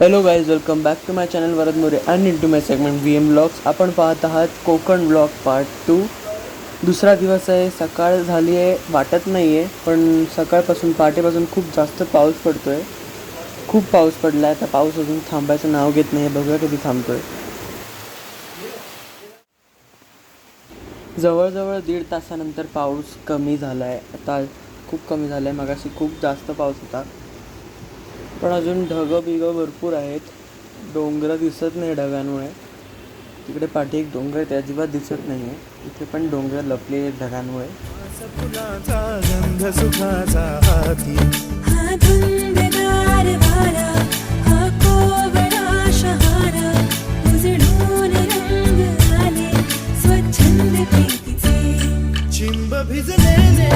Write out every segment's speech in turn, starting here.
Hello guys, welcome back to my channel Varad More and into my माय segment VM vlogs. आपण पाहत आहात Konkan blog part 2. दुसरा दिवस आहे. सकाळ झाली आहे, वाटत नाही आहे, पण सकाळपासून पहाटेपासून खूप जास्त पाऊस पडतो आहे. खूप पाऊस पडला आहे. आता पाऊस अजून थांबायचं नाव घेत नाही आहे. बघूया कधी थांबतो आहे. जवळजवळ 1.5 तासानंतर पाऊस कमी झाला आहे. आता खूप कमी झाला आहे. मगाशी खूप जास्त पाऊस होता, पण अजून ढगं बिगं भरपूर आहेत. डोंगर दिसत नाही ढगांमुळे. तिकडे पाठी एक डोंगर ते अजिबात दिसत नाही आहे. इथे पण डोंगर लपले आहेत ढगांमुळे. चिंब भिजलेले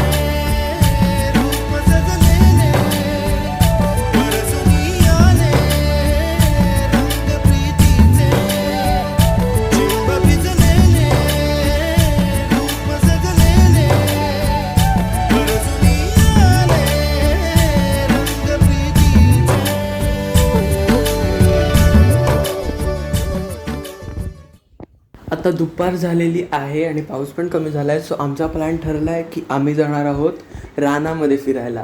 आता दुपार झालेली आहे आणि पाऊस पण कमी झाला आहे. सो आमचा प्लॅन ठरला आहे की आम्ही जाणार आहोत रानामध्ये फिरायला.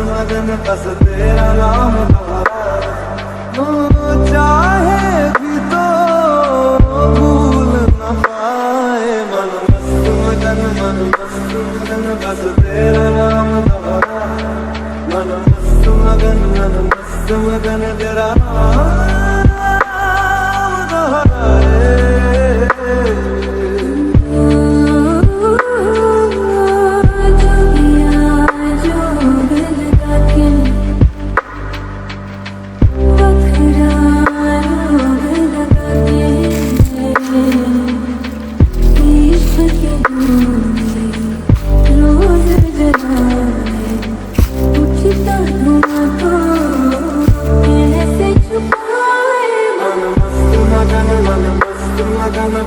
मगन बस तेरा नाम चाहे भी तो भूल न पाए. मन मस्त मगन बस तेरा नाम मन मस्त मगन तेरा नाम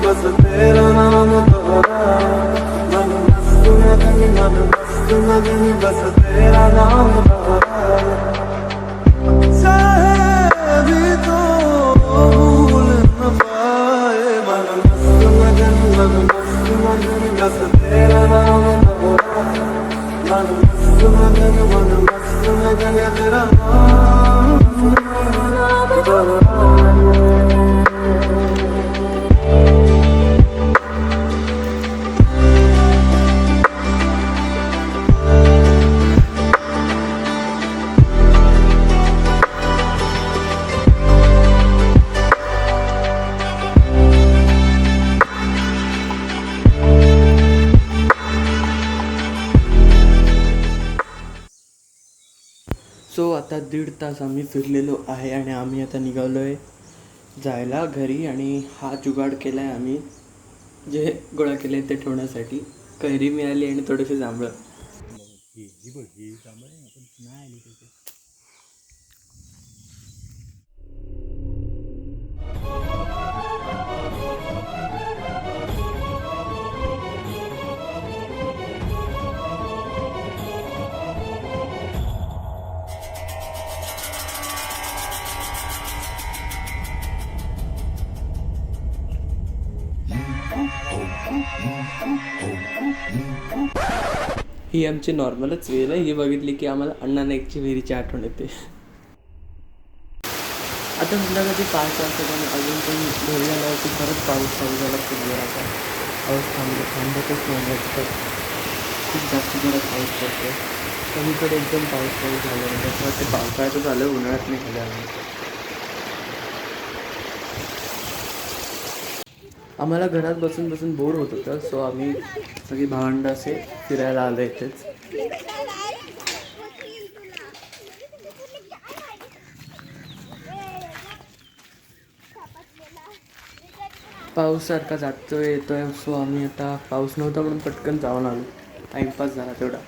बस तेरा नाम मन मस्त मगन बस तेरा नाम चाहे भी तो भूल न पाए. मन मस्त मगन बस तेरा नाम मन मस्त मगन तेरा नाम. सो आता 1.5 तास आम्ही फिरलेलो आहे आणि आम्ही आता निघालो आहे जायला घरी. आणि हा जुगाड केला आहे आम्ही, जे गोळा केले ते ठेवण्यासाठी. कैरी मिळाली आणि थोडेसे जांभळं. ही आमची नॉर्मलच वेल आहे. ही बघितली की आम्हाला अण्णानाईकची विहिरीची आठवण येते. आता संध्याकाळची 5 वाजता आणि अजून पण घरी आल्यावरती परत पाऊस चालू झाला. खूप जोराचा पाऊस थांबतच नाही. तर खूप जास्त जोरात पाऊस पडतो. सगळीकडे एकदम पाऊस झाला. त्याचं वाटतं पावसाळ्याचं झालं, उन्हाळ्यात नाही झालं. आम्हाला घरात बसून बसून बोर होत होतं. सो आम्ही सगळी भावंडं असे फिरायला आलो इथेच. पाऊससारखा जातोय येतोय, सो आम्ही आता पाऊस नव्हता म्हणून पटकन जाऊन आलो. टाईमपास झाला तेवढा.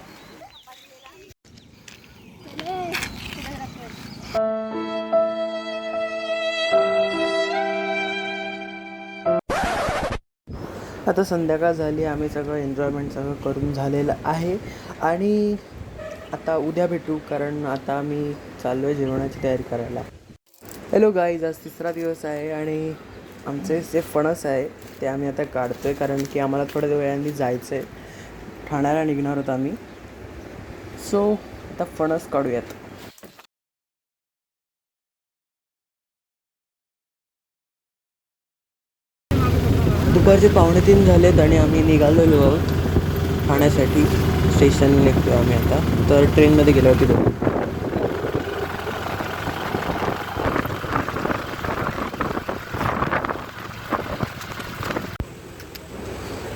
आता संध्याकाळ झाली, आम्ही सगळं एन्जॉयमेंट सगळं करून झालेलं आहे आणि आता उद्या भेटू, कारण आता आम्ही चाललो आहे जेवणाची तयारी करायला. हॅलो गाईज, आज तिसरा दिवस आहे आणि आमचे जे फणस आहे ते आम्ही आता काढतो आहे, कारण की आम्हाला थोड्या वेळाने जायचं आहे. ठाण्याला निघणार होतो आम्ही, सो आता फणस काढूयात. दुपारचे 2:45 झालेत आणि आम्ही निघालेलो आहोत ठाण्यासाठी. स्टेशन निघतो आम्ही आता, तर ट्रेनमध्ये गेलो होतो तिथं.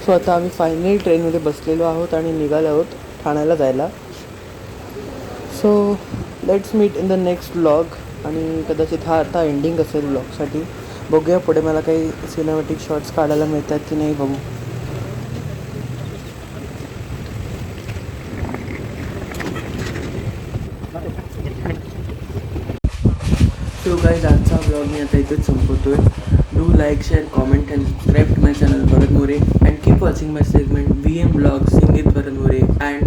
सो आता आम्ही फायनली ट्रेनमध्ये बसलेलो आहोत आणि निघालो आहोत ठाण्याला जायला. So let's meet in the next vlog. आणि कदाचित हा आता एंडिंग असेल व्लॉगसाठी. बघूया पुढे मला काही सिनेमॅटिक शॉट्स काढायला मिळतात की नाही, बघू. सो गाईज, आजचा व्लॉग मी आता इथेच संपवतोय. Do like, share, comment and subscribe to my channel Bharat More and keep watching my segment VM Vlogs, Singit Bharat More and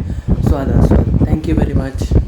Swada. Thank you very much.